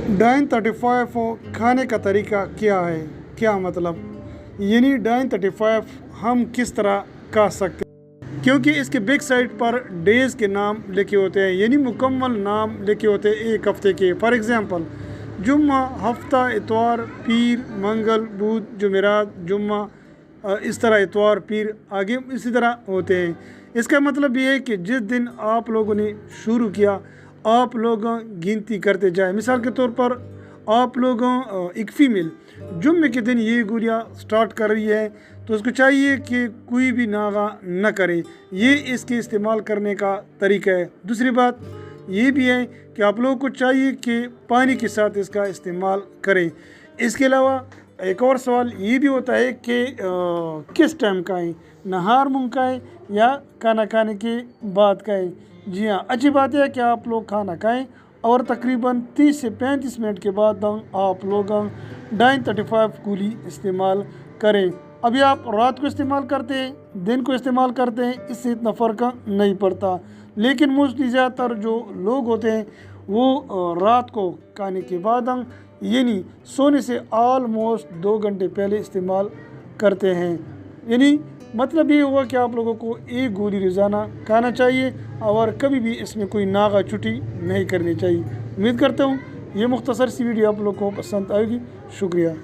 Dine 35 खाने का तरीका क्या है, क्या मतलब यानी डाइन 35 हम किस तरह खा सकते हैं, क्योंकि इसके बैक साइड पर डेज़ के नाम लिखे होते हैं, यानी मुकम्मल नाम लिखे होते हैं एक हफ़्ते के। फॉर एग्ज़ाम्पल जुम्मा, हफ्ता, इतवार, पीर, मंगल, बुध, जुमेरात, जुम्मा, इस तरह इतवार, पीर आगे इसी तरह होते हैं। इसका मतलब ये है कि जिस दिन आप लोगों ने शुरू किया आप लोग गिनती करते जाए। मिसाल के तौर पर आप लोग एक फ़ीमेल जुम्मे के दिन ये गोलियाँ स्टार्ट कर रही है तो उसको चाहिए कि कोई भी नागा न करे। ये इसके इस्तेमाल करने का तरीका है। दूसरी बात ये भी है कि आप लोगों को चाहिए कि पानी के साथ इसका इस्तेमाल करें। इसके अलावा एक और सवाल ये भी होता है कि किस टाइम का है, नहार मुंह का है या खाना खाने के बाद का है। जी हाँ, अच्छी बात है कि आप लोग खाना खाएं और तकरीबन 30 से 35 मिनट के बाद आप लोग डाइन 35 गोली इस्तेमाल करें। अभी आप रात को इस्तेमाल करते हैं, दिन को इस्तेमाल करते हैं, इससे इतना फ़र्क नहीं पड़ता। लेकिन मोस्टली ज़्यादातर जो लोग होते हैं वो रात को खाने के बाद यानी सोने से ऑलमोस्ट 2 घंटे पहले इस्तेमाल करते हैं। यानी मतलब ये हुआ कि आप लोगों को एक गोली रोज़ाना खाना चाहिए और कभी भी इसमें कोई नागा छुट्टी नहीं करनी चाहिए। उम्मीद करता हूँ ये मुख्तसर सी वीडियो आप लोगों को पसंद आएगी। शुक्रिया।